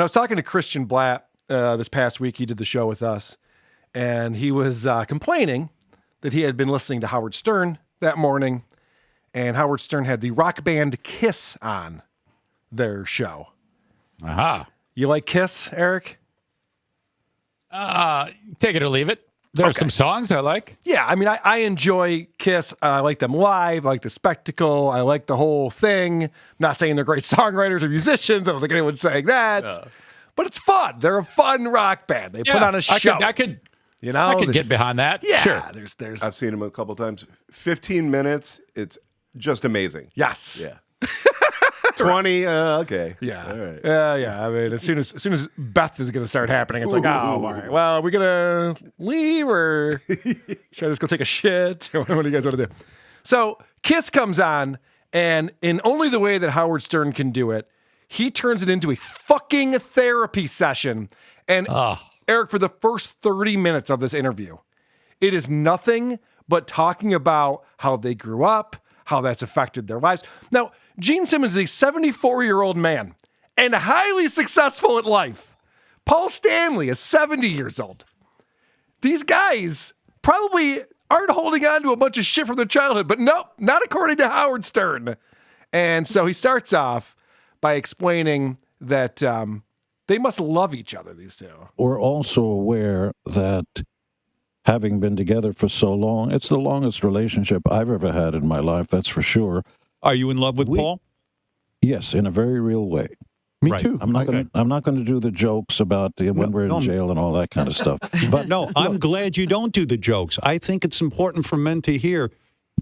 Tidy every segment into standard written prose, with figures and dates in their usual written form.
was talking to Christian Blatt this past week. He did the show with us, and he was complaining that he had been listening to Howard Stern that morning, and Howard Stern had the rock band Kiss on their show. Aha. You like Kiss, Eric? Take it or leave it. There are some songs I like. Yeah, I mean, I enjoy Kiss. I like them live. I like the spectacle. I like the whole thing. I'm not saying they're great songwriters or musicians. I don't think anyone's saying that. But it's fun. They're a fun rock band. They put on a show. I could get behind that. Yeah, sure. There's. I've seen them a couple times. 15 minutes. It's just amazing. Yes. Yeah. 20. Okay. Yeah. All right. Yeah. I mean, as soon as Beth is going to start happening, it's like, oh, all right. Well, are we going to leave or should I just go take a shit? What do you guys want to do? So Kiss comes on, and in only the way that Howard Stern can do it, he turns it into a fucking therapy session. And Eric, for the first 30 minutes of this interview, it is nothing but talking about how they grew up, how that's affected their lives. Now, Gene Simmons is a 74-year-old man and highly successful at life. Paul Stanley is 70 years old. These guys probably aren't holding on to a bunch of shit from their childhood, but nope, not according to Howard Stern. And so he starts off by explaining that they must love each other, these two. We're also aware that having been together for so long, it's the longest relationship I've ever had in my life, that's for sure. Are you in love with Paul? Yes, in a very real way. Me too. I'm not going to do the jokes about when we're in jail and all that kind of stuff. But no, I'm glad you don't do the jokes. I think it's important for men to hear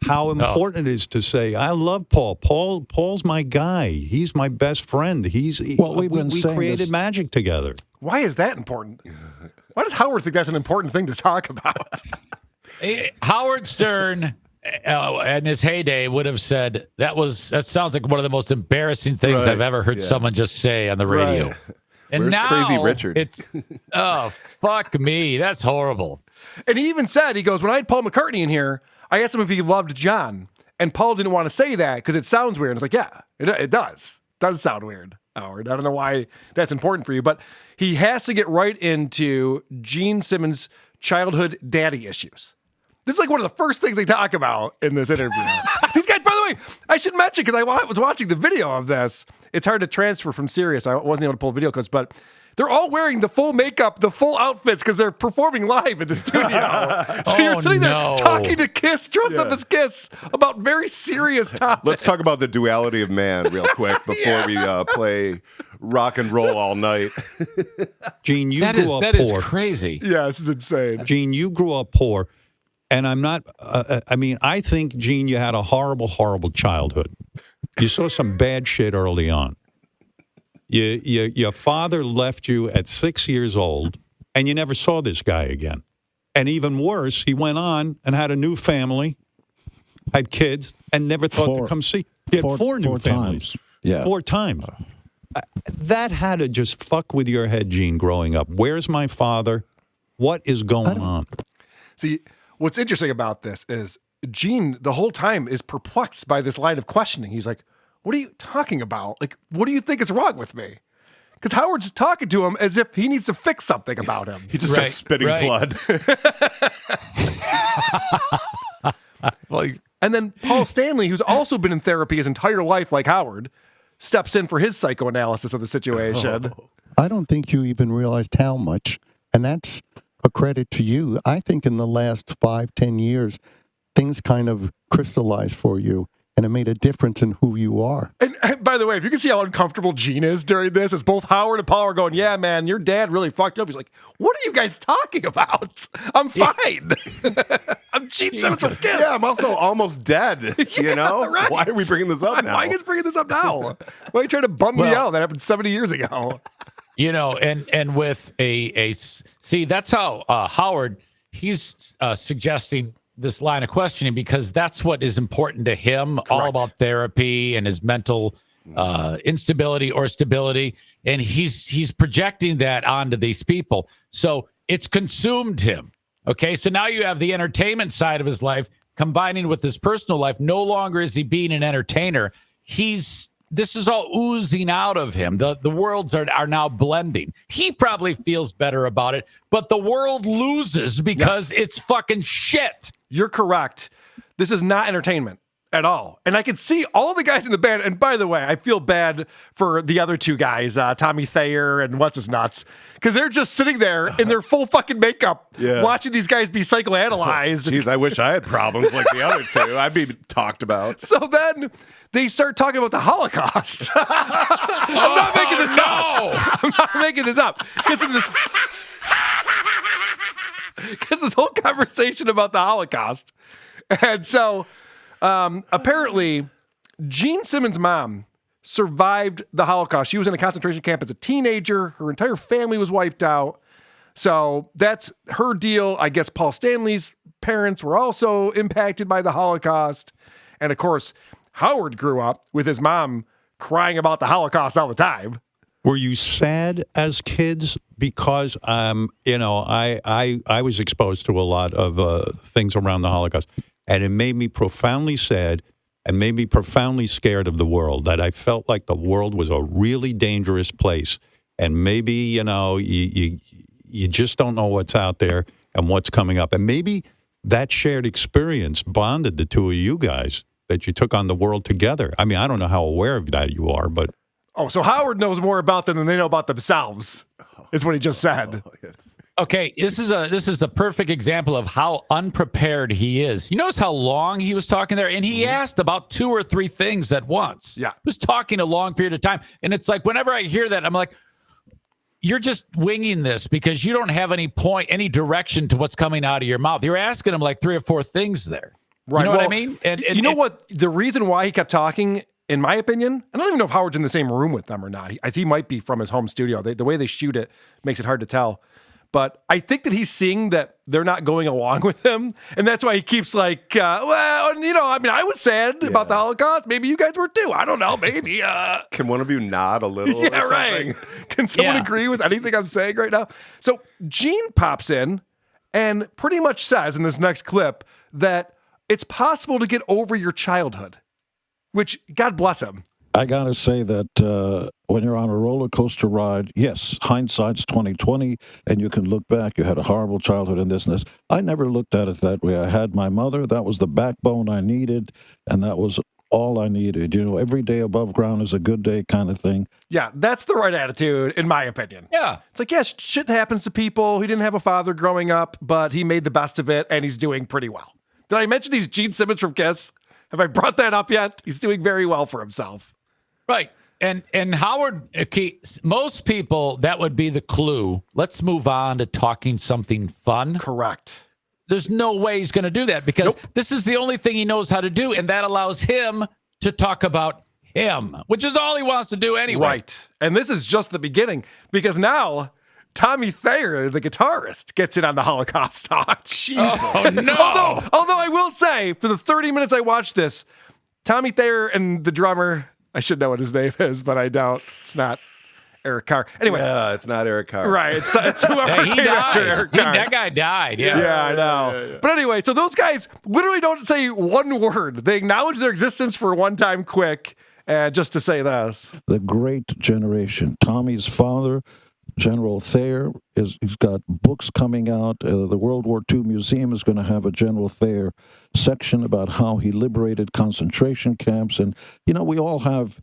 how important it is to say, I love Paul. Paul's my guy. He's my best friend. We created magic together. Why is that important? Why does Howard think that's an important thing to talk about? Howard Stern, in his heyday, would have said that sounds like one of the most embarrassing things I've ever heard someone just say on the radio. Right. And Where's now Crazy Richard? It's fuck me, that's horrible. And he even said, he goes, when I had Paul McCartney in here, I asked him if he loved John, and Paul didn't want to say that because it sounds weird. And it's like, yeah, it does. It does sound weird, Howard. I don't know why that's important for you, but he has to get right into Gene Simmons' childhood daddy issues. This is like one of the first things they talk about in this interview. These guys, by the way, I should mention, because I was watching the video of this. It's hard to transfer from Sirius. I wasn't able to pull video clips, but they're all wearing the full makeup, the full outfits, because they're performing live in the studio. So you're sitting there talking to Kiss, dressed up as Kiss, about very serious topics. Let's talk about the duality of man real quick before we play rock and roll all night. Gene, you grew up poor. That is crazy. Yeah, this is insane. Gene, you grew up poor. And I'm not, I think, Gene, you had a horrible, horrible childhood. You saw some bad shit early on. Your father left you at 6 years old, and you never saw this guy again. And even worse, he went on and had a new family, had kids, and never thought to come see. He had four new families. Times. Yeah. 4 times. That had to just fuck with your head, Gene, growing up. Where's my father? What is going on? See, what's interesting about this is Gene, the whole time, is perplexed by this line of questioning. He's like, what are you talking about? Like, what do you think is wrong with me? Because Howard's talking to him as if he needs to fix something about him. He just starts spitting blood. And then Paul Stanley, who's also been in therapy his entire life like Howard, steps in for his psychoanalysis of the situation. I don't think you even realized how much, and that's a credit to you. I think in the last 5-10 years, things kind of crystallized for you, and it made a difference in who you are. And by the way, if you can see how uncomfortable Gene is during this, as both Howard and Paul are going, yeah, man, your dad really fucked up. He's like, what are you guys talking about? I'm fine. I'm Gene Simmons from Kiss. Yeah, I'm also almost dead, you know? Right. Why are we bringing this up now? Why are you guys bringing this up now? Why are you trying to bum me out? That happened 70 years ago. You know, and with see, that's how Howard, he's suggesting this line of questioning because that's what is important to him, all about therapy and his mental instability or stability. And he's projecting that onto these people. So it's consumed him. Okay, so now you have the entertainment side of his life combining with his personal life. No longer is he being an entertainer. He's this is all oozing out of him. The worlds are now blending. He probably feels better about it, but the world loses because it's fucking shit. You're correct. This is not entertainment at all. And I can see all the guys in the band. And by the way, I feel bad for the other two guys, Tommy Thayer and what's his nuts, because they're just sitting there in their full fucking makeup, watching these guys be psychoanalyzed. Jeez, I wish I had problems like the other two. I'd be talked about. So then they start talking about the Holocaust. I'm not making this up. I'm not making this up. Because this whole conversation about the Holocaust. And so apparently Gene Simmons' mom survived the Holocaust. She was in a concentration camp as a teenager. Her entire family was wiped out. So that's her deal. I guess Paul Stanley's parents were also impacted by the Holocaust. And of course, Howard grew up with his mom crying about the Holocaust all the time. Were you sad as kids? Because, I was exposed to a lot of things around the Holocaust, and it made me profoundly sad and made me profoundly scared of the world, that I felt like the world was a really dangerous place. And maybe, you just don't know what's out there and what's coming up. And maybe that shared experience bonded the two of you guys, that you took on the world together. I mean, I don't know how aware of that you are, but... Oh, so Howard knows more about them than they know about themselves, is what he just said. Okay, this is a perfect example of how unprepared he is. You notice how long he was talking there? And he asked about 2 or 3 things at once. Yeah. He was talking a long period of time. And it's like, whenever I hear that, I'm like, you're just winging this because you don't have any direction to what's coming out of your mouth. You're asking him like 3 or 4 things there. Right. You know what I mean? And you know what? The reason why he kept talking, in my opinion, I don't even know if Howard's in the same room with them or not. I think he might be from his home studio. The way they shoot it makes it hard to tell. But I think that he's seeing that they're not going along with him. And that's why he keeps like, I was sad about the Holocaust. Maybe you guys were too. I don't know. Maybe. Can one of you nod a little Yeah, or something? right. Can someone agree with anything I'm saying right now? So Gene pops in and pretty much says in this next clip that it's possible to get over your childhood, which God bless him. I gotta say that when you're on a roller coaster ride, yes, hindsight's 20/20, and you can look back. You had a horrible childhood and this and this. I never looked at it that way. I had my mother. That was the backbone I needed, and that was all I needed. Every day above ground is a good day kind of thing. Yeah, that's the right attitude, in my opinion. Yeah. It's like, shit happens to people. He didn't have a father growing up, but he made the best of it, and he's doing pretty well. Did I mention he's Gene Simmons from Kiss? Have I brought that up yet? He's doing very well for himself. Right. And Howard, most people, that would be the clue. Let's move on to talking something fun. Correct. There's no way he's going to do that because this is the only thing he knows how to do, and that allows him to talk about him, which is all he wants to do anyway. Right. And this is just the beginning, because now Tommy Thayer, the guitarist, gets in on the Holocaust talk. Jesus. Oh, no. Although I will say, for the 30 minutes I watched this, Tommy Thayer and the drummer, I should know what his name is, but I don't. It's not Eric Carr. Anyway. Yeah, it's not Eric Carr. Right. It's whoever He came after died. Eric Carr. That guy died. Yeah. Yeah, I know. Yeah. But anyway, so those guys literally don't say one word. They acknowledge their existence for one time quick, just to say this. The great generation. Tommy's father, General Thayer, he's got books coming out. The World War II Museum is going to have a General Thayer section about how he liberated concentration camps. And, we all have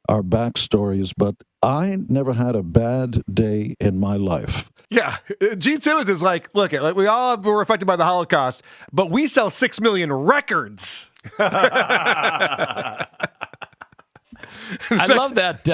our backstories, but I never had a bad day in my life. Yeah. Gene Simmons is like, look, we all were affected by the Holocaust, but we sell 6 million records. I love that.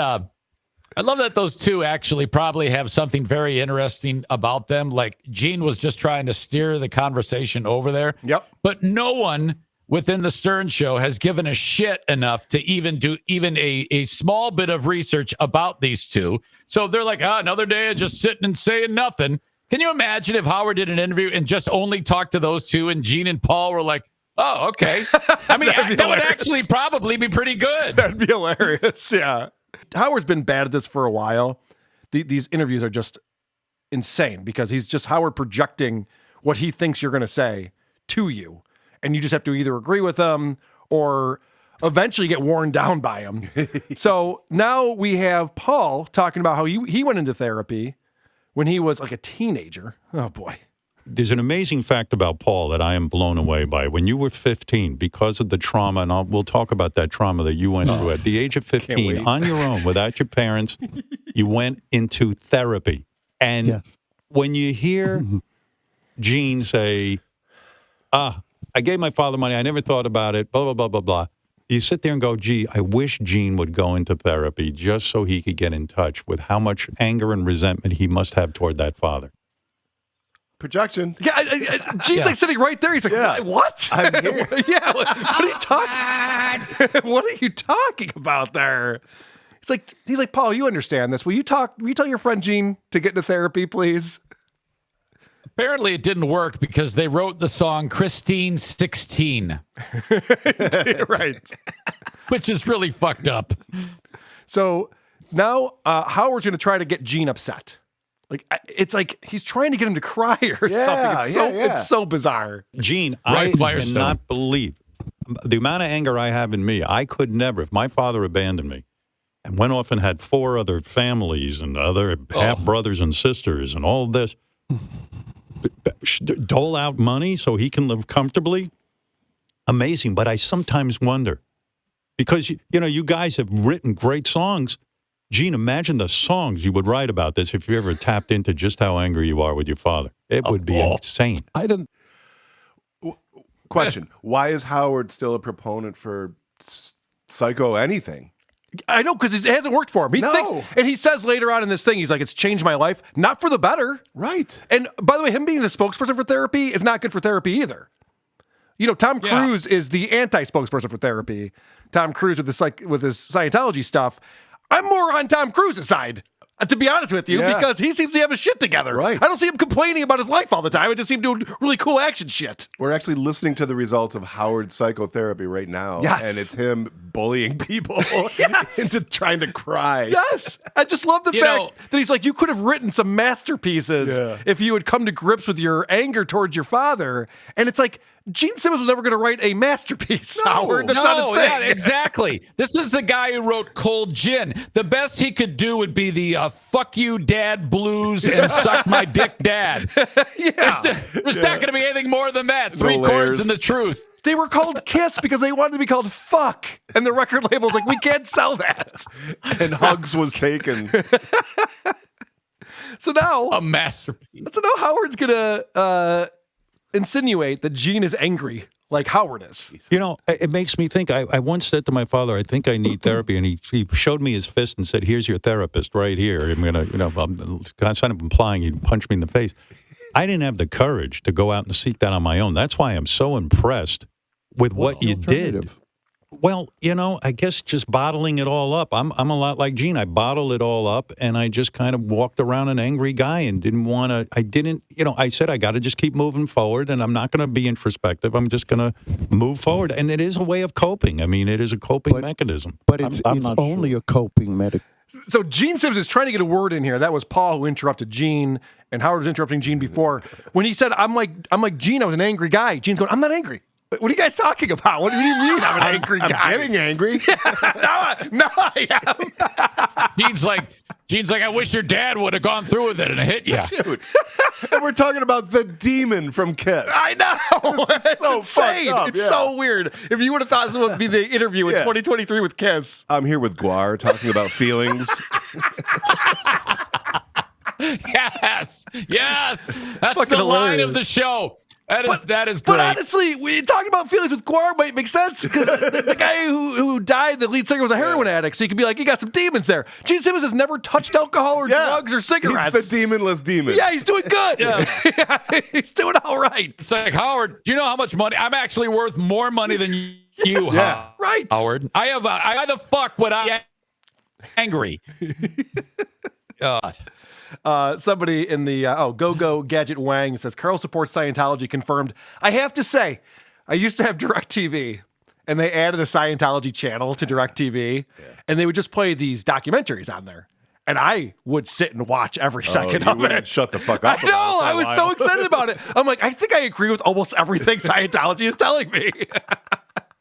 I love that those two actually probably have something very interesting about them. Like Gene was just trying to steer the conversation over there. Yep. But no one within the Stern Show has given a shit enough to even do a small bit of research about these two. So they're like, another day of just sitting and saying nothing. Can you imagine if Howard did an interview and just only talked to those two and Gene and Paul were like, oh, okay. I mean, that would actually probably be pretty good. That'd be hilarious. Yeah. Howard's been bad at this for a while. These interviews are just insane because he's just Howard projecting what he thinks you're going to say to you. And you just have to either agree with him or eventually get worn down by him. So now we have Paul talking about how he went into therapy when he was like a teenager. Oh, boy. There's an amazing fact about Paul that I am blown away by. When you were 15, because of the trauma, and we'll talk about that trauma that you went through at the age of 15, on your own, without your parents, you went into therapy. And when you hear Gene say, I gave my father money, I never thought about it, blah, blah, blah, blah, blah. You sit there and go, gee, I wish Gene would go into therapy just so he could get in touch with how much anger and resentment he must have toward that father. Projection. Yeah, Gene's like sitting right there. He's like, what? I'm here. What are you talking? What are you talking about there? He's like, Paul, you understand this. Will you tell your friend Gene to get into therapy, please? Apparently it didn't work because they wrote the song Christine 16. Right. Which is really fucked up. So now Howard's going to try to get Gene upset. It's like he's trying to get him to cry or something. It's so bizarre. Gene, Right, I cannot believe the amount of anger I have in me. I could never, if my father abandoned me and went off and had 4 other families and other half brothers and sisters and all this, dole out money so he can live comfortably. Amazing. But I sometimes wonder, because, you guys have written great songs. Gene, imagine the songs you would write about this if you ever tapped into just how angry you are with your father. It would be insane. I didn't. Question: why is Howard still a proponent for psycho anything? I know, because it hasn't worked for him. He thinks, and he says later on in this thing, he's like, it's changed my life, not for the better. Right. And by the way, him being the spokesperson for therapy is not good for therapy either. Tom Cruise is the anti-spokesperson for therapy. Tom Cruise with his Scientology stuff. I'm more on Tom Cruise's side, to be honest with you, because he seems to have his shit together. Right. I don't see him complaining about his life all the time. I just see him doing really cool action shit. We're actually listening to the results of Howard's psychotherapy right now. Yes. And it's him bullying people into trying to cry. Yes. I just love the fact that he's like, you could have written some masterpieces if you had come to grips with your anger towards your father. And it's like, Gene Simmons was never going to write a masterpiece, Howard. That's not his thing. Yeah, exactly. This is the guy who wrote Cold Gin. The best he could do would be the fuck you dad blues and suck my dick dad. There's not going to be anything more than that. 3 chords and the truth. They were called Kiss because they wanted to be called Fuck. And the record label's like, we can't sell that. And Hugs was taken. So now... A masterpiece. So now Howard's going to... insinuate that Gene is angry like Howard is. It makes me think. I once said to my father, I think I need therapy. And he showed me his fist and said, here's your therapist right here. I'm going to, I'm kind of implying he'd punch me in the face. I didn't have the courage to go out and seek that on my own. That's why I'm so impressed with what you did. Well, I guess just bottling it all up. I'm a lot like Gene. I bottled it all up, and I just kind of walked around an angry guy and didn't want to. I said I got to just keep moving forward, and I'm not going to be introspective. I'm just going to move forward, and it is a way of coping. I mean, it is a coping mechanism. But it's only a coping mechanism. So Gene Simmons is trying to get a word in here. That was Paul who interrupted Gene, and Howard was interrupting Gene before. When he said, I'm like Gene, I was an angry guy. Gene's going, I'm not angry. What are you guys talking about? What do you mean I'm an angry guy? I'm getting angry. No, I am. Gene's like, I wish your dad would have gone through with it and hit you. Dude. And we're talking about the demon from Kiss. I know. It's so insane. fucked up, It's so weird. If you would have thought this would be the interview in 2023 with Kiss. I'm here with Guar talking about feelings. Yes. That's Fucking the line hilarious. of the show. That is great. But honestly, we talking about feelings with Guar might make sense because the guy who died, the lead singer, was a heroin addict. So you could be like, you got some demons there. Gene Simmons has never touched alcohol or drugs or cigarettes. He's the demonless demon. Yeah, he's doing good. Yeah, he's doing all right. It's like, Howard, do you know how much money? I'm actually worth more money than you, right. Howard. I why the fuck would I be angry? God. Somebody in the Go Gadget Wang says Carl supports Scientology confirmed. I have to say, I used to have DirecTV, and they added a Scientology channel to DirecTV, and they would just play these documentaries on there, and I would sit and watch every second of it. Shut the fuck up. I know. I was so excited about it. I'm like, I think I agree with almost everything Scientology is telling me.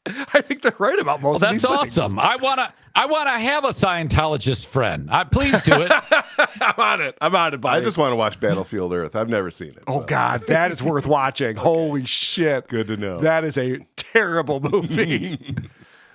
I think they're right about most Well, of these that's things. awesome. I wanna have a Scientologist friend. Please do it. I'm on it, buddy. I just want to watch Battlefield Earth. I've never seen it. Oh, so. God, that is worth watching. Holy shit. Good to know. That is a terrible movie.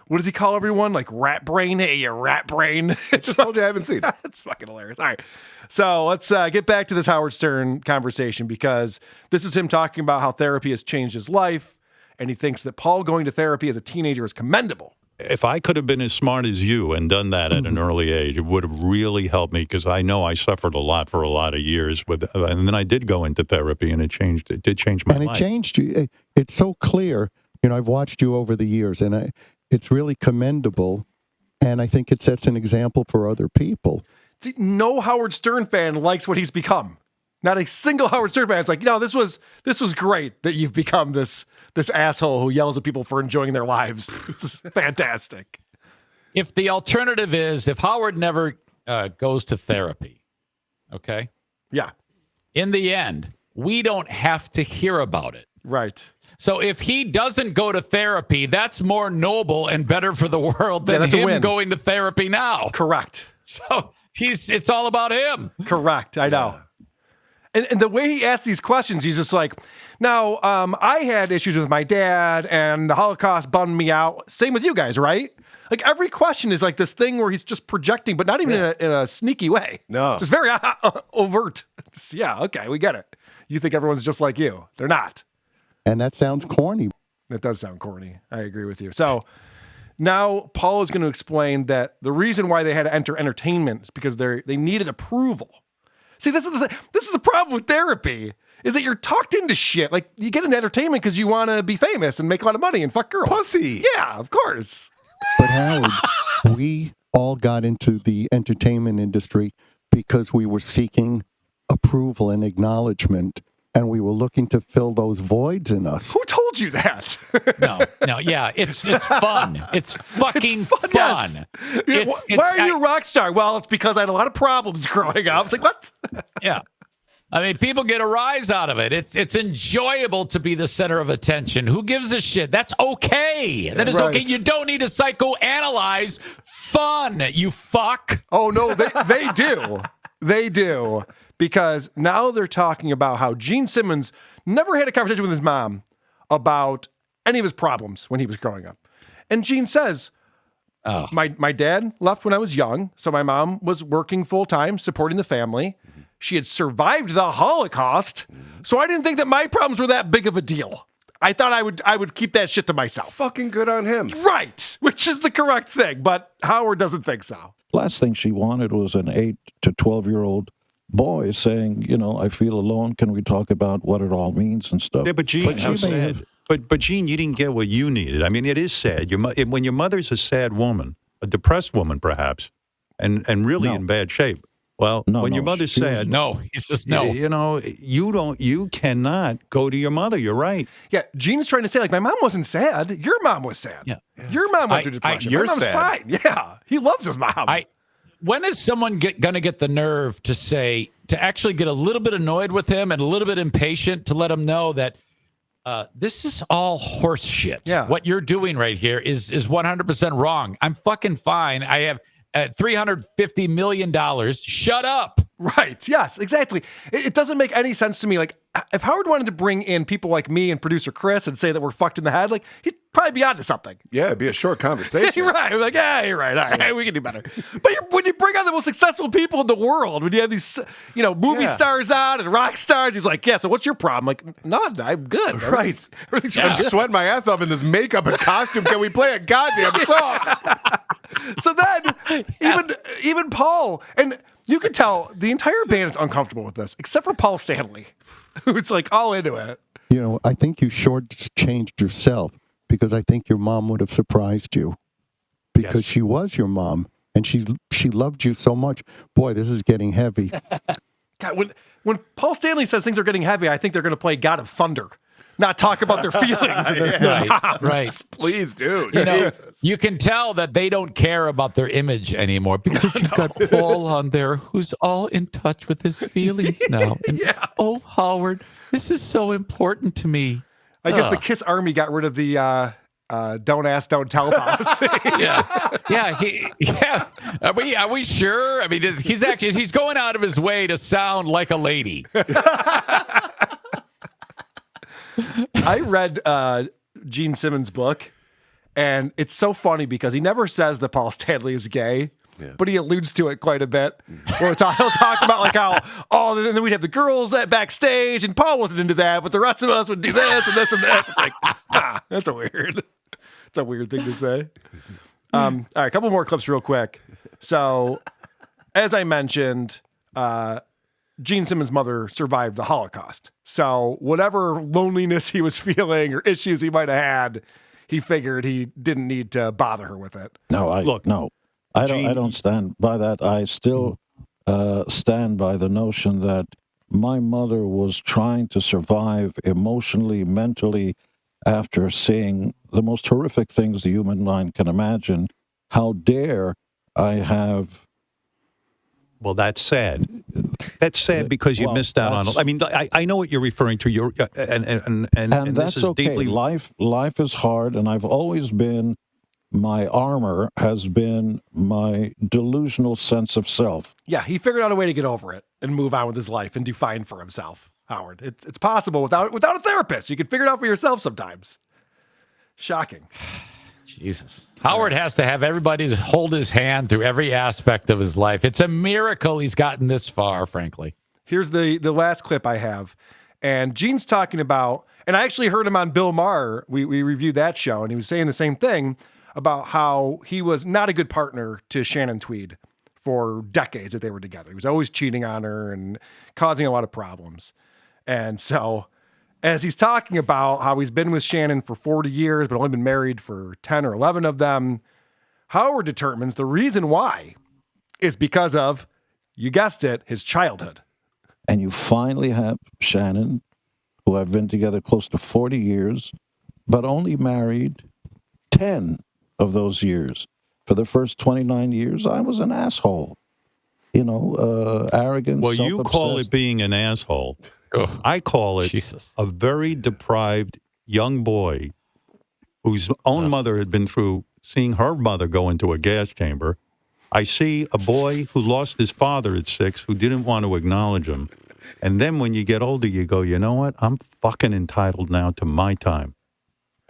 What does he call everyone? Like rat brain? Hey, you rat brain. Just told you I haven't seen it. It's fucking hilarious. All right. So let's get back to this Howard Stern conversation, because this is him talking about how therapy has changed his life. And he thinks that Paul going to therapy as a teenager is commendable. If I could have been as smart as you and done that at an early age, it would have really helped me, because I know I suffered a lot for a lot of years and then I did go into therapy, and it did change my life. And it changed you. It's so clear. I've watched you over the years, and it's really commendable. And I think it sets an example for other people. See, no Howard Stern fan likes what he's become. Not a single Howard Stern fan is like, no, this was great that you've become this asshole who yells at people for enjoying their lives. This is fantastic. If the alternative is if Howard never goes to therapy, okay? Yeah. In the end, we don't have to hear about it. Right. So if he doesn't go to therapy, that's more noble and better for the world than that's a him win. going to therapy now. Correct. So it's all about him. Correct. I know. And the way he asks these questions, he's just like, now, I had issues with my dad, and the Holocaust bummed me out. Same with you guys, right? Like, every question is like this thing where he's just projecting, but not even in a sneaky way. No. Just very overt. Just, yeah, okay, we get it. You think everyone's just like you. They're not. And that sounds corny. That does sound corny. I agree with you. So now Paul is going to explain that the reason why they had to enter entertainment is because they needed approval. See, this is the problem with therapy, is that you're talked into shit. Like, you get into entertainment because you want to be famous and make a lot of money and fuck girls. Pussy. Yeah, of course. But Howard, we all got into the entertainment industry because we were seeking approval and acknowledgement, and we were looking to fill those voids in us. Who told you that? No, yeah, it's fun. It's fucking fun. Yes. Why are you a rock star? Well, it's because I had a lot of problems growing up. It's like, what? Yeah. I mean, people get a rise out of it. It's enjoyable to be the center of attention. Who gives a shit? That's okay. That is okay. You don't need to psychoanalyze fun, you fuck. Oh, no, they do. They do. Because now they're talking about how Gene Simmons never had a conversation with his mom about any of his problems when he was growing up. And Gene says, my dad left when I was young, so my mom was working full-time, supporting the family. She had survived the Holocaust, so I didn't think that my problems were that big of a deal. I thought I would keep that shit to myself. Fucking good on him. Right, which is the correct thing, but Howard doesn't think so. Last thing she wanted was an 8 to 12-year-old boy saying, I feel alone. Can we talk about what it all means and stuff? Yeah, but Gene, how sad. But Gene, you didn't get what you needed. I mean, it is sad. When your mother's a sad woman, a depressed woman perhaps, and really in bad shape. Well, when your mother's sad, he says no. You cannot go to your mother. You're right. Yeah, Gene's trying to say, like, my mom wasn't sad. Your mom was sad. Yeah. Your mom went through depression. you're My mom's sad. fine. Yeah, he loves his mom. When is someone going to get the nerve to actually get a little bit annoyed with him and a little bit impatient to let him know that this is all horse shit. Yeah. What you're doing right here is 100% wrong. I'm fucking fine. I have $350 million. Shut up. Right. Yes, exactly. It doesn't make any sense to me. Like, if Howard wanted to bring in people like me and producer Chris and say that we're fucked in the head, like, he'd probably be onto something. Yeah, it'd be a short conversation. You're right. We're like, yeah, you're right. All right, we can do better. But when you bring on the most successful people in the world, when you have these, movie stars on and rock stars, he's like, yeah, so what's your problem? Like, none. I'm good. Right. I'm sweating my ass off in this makeup and costume. Can we play a goddamn song? So then, even Paul, and you can tell the entire band is uncomfortable with this, except for Paul Stanley, who's like all into it. I think you shortchanged yourself, because I think your mom would have surprised you, because she was your mom and she loved you so much. Boy, this is getting heavy. God, when Paul Stanley says things are getting heavy, I think they're going to play God of Thunder, not talk about their feelings. Right. Please, dude. You can tell that they don't care about their image anymore, because you've got Paul on there who's all in touch with his feelings now. And, oh, Howard, this is so important to me. I guess the Kiss Army got rid of the don't ask, don't tell policy. Yeah. Are we sure? I mean, he's going out of his way to sound like a lady. I read Gene Simmons' book, and it's so funny because he never says that Paul Stanley is gay. Yeah. But he alludes to it quite a bit. Where he'll talk about like how, and then we'd have the girls backstage, and Paul wasn't into that, but the rest of us would do this and this and this. It's like, that's it's a weird thing to say. All right, a couple more clips real quick. So, as I mentioned, Gene Simmons' mother survived the Holocaust. So whatever loneliness he was feeling or issues he might have had, he figured he didn't need to bother her with it. I don't stand by that. I still stand by the notion that my mother was trying to survive emotionally, mentally, after seeing the most horrific things the human mind can imagine. How dare I have... Well, that's sad. That's sad because you missed out on... I mean, I know what you're referring to. And that's this is okay. Deeply... Life is hard, and I've always been... My armor has been my delusional sense of self. Yeah, he figured out a way to get over it and move on with his life and do fine for himself, Howard. It's possible without a therapist. You can figure it out for yourself sometimes. Shocking. Jesus. Howard has to have everybody hold his hand through every aspect of his life. It's a miracle he's gotten this far, frankly. Here's the last clip I have. And Gene's talking about, and I actually heard him on Bill Maher. We reviewed that show, and he was saying the same thing about how he was not a good partner to Shannon Tweed for decades that they were together. He was always cheating on her and causing a lot of problems. And so as he's talking about how he's been with Shannon for 40 years, but only been married for 10 or 11 of them, Howard determines the reason why is because of, you guessed it, his childhood. And you finally have Shannon, who have been together close to 40 years, but only married 10 of those years. For the first 29 years, I was an asshole. Arrogant, Well, you call it being an asshole. Ugh. I call it a very deprived young boy whose own mother had been through seeing her mother go into a gas chamber. I see a boy who lost his father at 6, who didn't want to acknowledge him. And then when you get older, you go, you know what? I'm fucking entitled now to my time.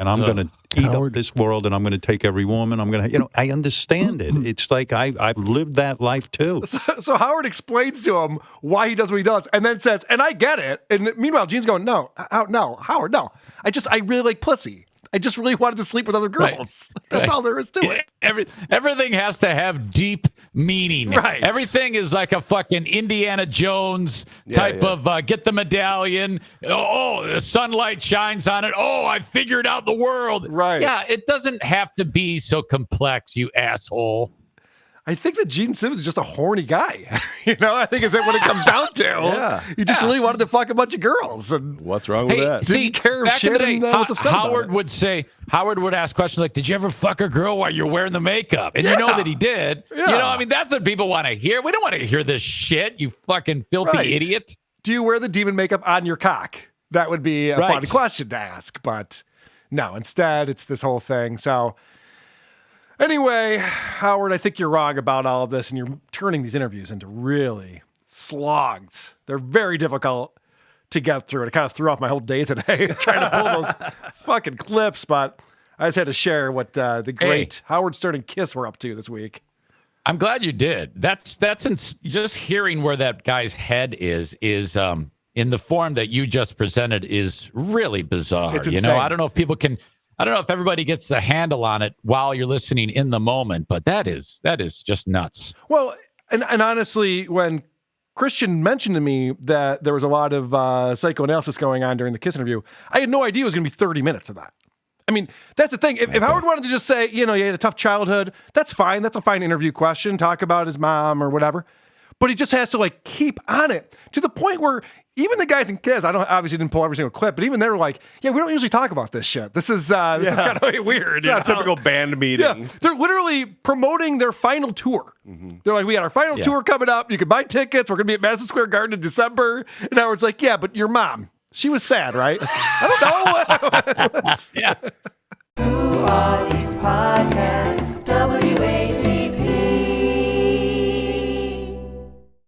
And I'm going to eat up this world, and I'm going to take every woman. I'm going to, I understand it. It's like I've lived that life too. So Howard explains to him why he does what he does, and then says, and I get it. And meanwhile, Gene's going, no, Howard, no. I really like pussy. I just really wanted to sleep with other girls. Right. That's all there is to it. Everything has to have deep meaning. Right. Everything is like a fucking Indiana Jones type of get the medallion. Oh, the sunlight shines on it. Oh, I figured out the world. Right. Yeah, it doesn't have to be so complex, you asshole. I think that Gene Simmons is just a horny guy. I think is what it comes down to. Yeah. He just really wanted to fuck a bunch of girls. And what's wrong with that? See, Didn't care if back in the day, Shannon was upset Howard would ask questions like, did you ever fuck a girl while you're wearing the makeup? And you know that he did. Yeah. That's what people want to hear. We don't want to hear this shit, you fucking filthy idiot. Do you wear the demon makeup on your cock? That would be a fun question to ask. But no, instead, it's this whole thing. So anyway, Howard, I think you're wrong about all of this, and you're turning these interviews into really slogs. They're very difficult to get through. It kind of threw off my whole day today trying to pull those fucking clips, but I just had to share what the great Howard Stern and Kiss were up to this week. I'm glad you did. That's just hearing where that guy's head is in the form that you just presented is really bizarre. It's insane. I don't know if everybody gets the handle on it while you're listening in the moment, but that is just nuts. Well, and honestly, when Christian mentioned to me that there was a lot of psychoanalysis going on during the Kiss interview, I had no idea it was going to be 30 minutes of that. I mean, that's the thing. If Howard wanted to just say, you had a tough childhood, that's fine. That's a fine interview question. Talk about his mom or whatever. But he just has to keep on it to the point where even the guys in Kiss, obviously didn't pull every single clip, but even they were like, yeah, we don't usually talk about this shit. This is kind of weird. It's not a typical band meeting. Yeah, they're literally promoting their final tour. Mm-hmm. They're like, we got our final tour coming up. You can buy tickets. We're going to be at Madison Square Garden in December. And Howard's like, yeah, but your mom, she was sad, right? I don't know. Yeah. Who are these podcasts?